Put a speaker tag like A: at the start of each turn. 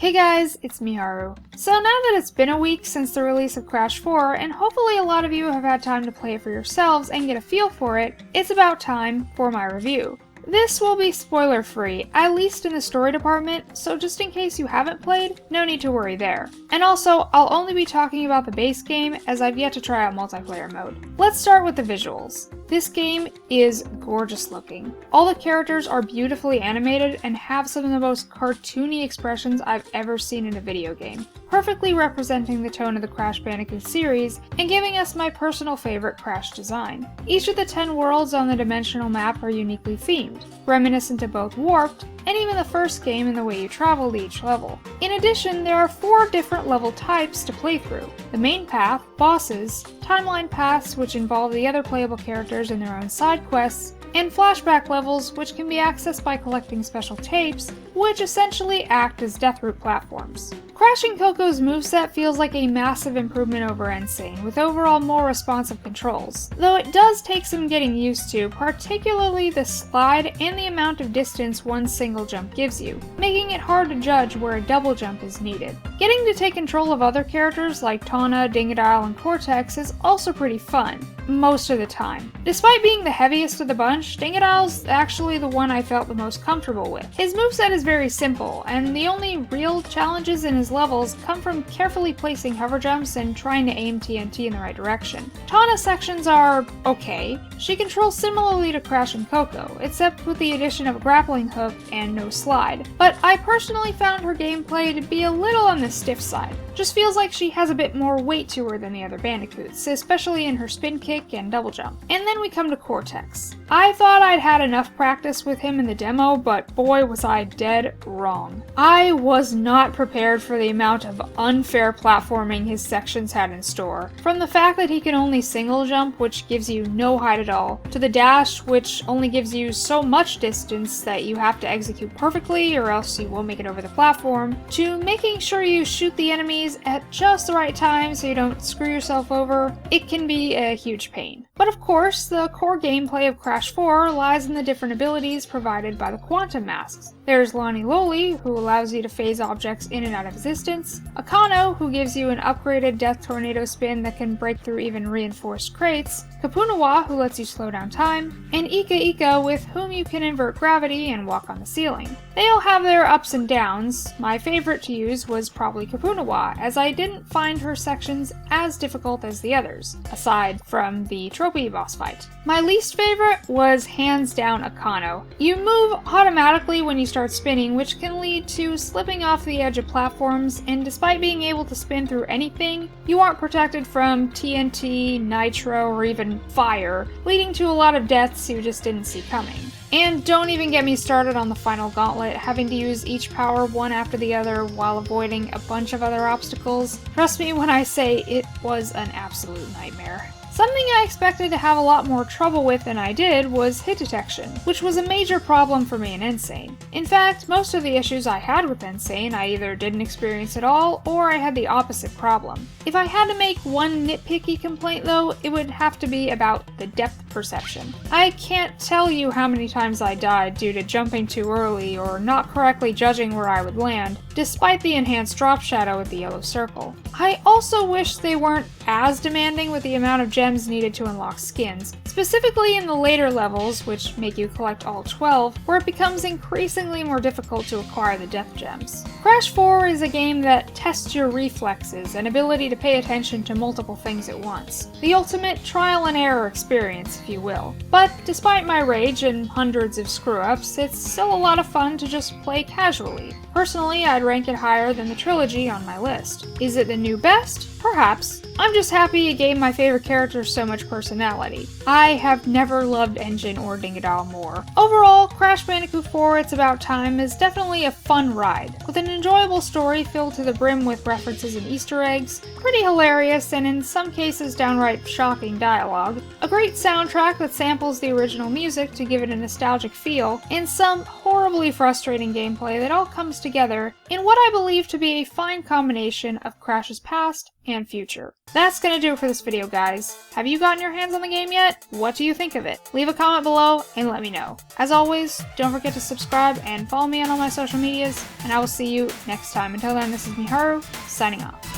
A: Hey guys, it's Miharu. So now that it's been a week since the release of Crash 4, and hopefully a lot of you have had time to play it for yourselves and get a feel for it, it's about time for my review. This will be spoiler-free, at least in the story department, so just in case you haven't played, no need to worry there. And also, I'll only be talking about the base game, as I've yet to try out multiplayer mode. Let's start with the visuals. This game is gorgeous looking. All the characters are beautifully animated and have some of the most cartoony expressions I've ever seen in a video game, perfectly representing the tone of the Crash Bandicoot series and giving us my personal favorite Crash design. Each of the 10 worlds on the dimensional map are uniquely themed, reminiscent of both Warped and even the first game in the way you travel to each level. In addition, there are 4 different level types to play through: the main path, bosses, timeline paths which involve the other playable characters in their own side quests, and flashback levels which can be accessed by collecting special tapes, which essentially act as death route platforms. Crash and Coco's moveset feels like a massive improvement over Insane, with overall more responsive controls, though it does take some getting used to, particularly the slide and the amount of distance one single jump gives you, making it hard to judge where a double jump is needed. Getting to take control of other characters like Tawna, Dingodile, and Cortex is also pretty fun, most of the time. Despite being the heaviest of the bunch, Dingodile's actually the one I felt the most comfortable with. His moveset is very simple, and the only real challenges in his levels come from carefully placing hover jumps and trying to aim TNT in the right direction. Tawna's sections are okay. She controls similarly to Crash and Coco, except with the addition of a grappling hook and no slide. But I personally found her gameplay to be a little on the stiff side. Just feels like she has a bit more weight to her than the other Bandicoots, especially in her spin kick and double jump. And then we come to Cortex. I thought I'd had enough practice with him in the demo, but boy was I dead wrong. I was not prepared for the amount of unfair platforming his sections had in store. From the fact that he can only single jump, which gives you no height at all, to the dash, which only gives you so much distance that you have to execute perfectly or else you won't make it over the platform, to making sure you shoot the enemies at just the right time so you don't screw yourself over, it can be a huge pain. But of course, the core gameplay of Crash 4 lies in the different abilities provided by the Quantum Masks. There's Lonnie Loli, who allows you to phase objects in and out of existence, Akano, who gives you an upgraded Death Tornado spin that can break through even reinforced crates, Kapunawa, who lets you slow down time, and Ika Ika, with whom you can invert gravity and walk on the ceiling. They all have their ups and downs. My favorite to use was probably Kapunawa, as I didn't find her sections as difficult as the others, aside from the Trophy boss fight. My least favorite was hands down Akano. You move automatically when you start spinning, which can lead to slipping off the edge of platforms, and despite being able to spin through anything, you aren't protected from TNT, nitro, or even fire, leading to a lot of deaths you just didn't see coming. And don't even get me started on the final gauntlet, having to use each power one after the other while avoiding a bunch of other obstacles. Trust me when I say it was an absolute nightmare. Something I expected to have a lot more trouble with than I did was hit detection, which was a major problem for me in Insane. In fact, most of the issues I had with Insane I either didn't experience at all, or I had the opposite problem. If I had to make one nitpicky complaint though, it would have to be about the depth perception. I can't tell you how many times I died due to jumping too early or not correctly judging where I would land, despite the enhanced drop shadow with the yellow circle. I also wish they weren't as demanding with the amount of gems needed to unlock skins, specifically in the later levels, which make you collect all 12, where it becomes increasingly more difficult to acquire the death gems. Crash 4 is a game that tests your reflexes and ability to pay attention to multiple things at once. The ultimate trial and error experience, if you will. But despite my rage and hundreds of screw-ups, it's still a lot of fun to just play casually. Personally, I'd rank it higher than the trilogy on my list. Is it the new best? Perhaps. I'm just happy it gave my favorite characters so much personality. I have never loved Engine or Dingodile more. Overall, Crash Bandicoot 4 It's About Time is definitely a fun ride, with an enjoyable story filled to the brim with references and Easter eggs, pretty hilarious and in some cases downright shocking dialogue, a great soundtrack that samples the original music to give it a nostalgic feel, and some horribly frustrating gameplay that all comes together in what I believe to be a fine combination of Crash's past and future. That's gonna do it for this video, guys. Have you gotten your hands on the game yet? What do you think of it? Leave a comment below and let me know. As always, don't forget to subscribe and follow me on all my social medias, and I will see you next time. Until then, this is Miharu, signing off.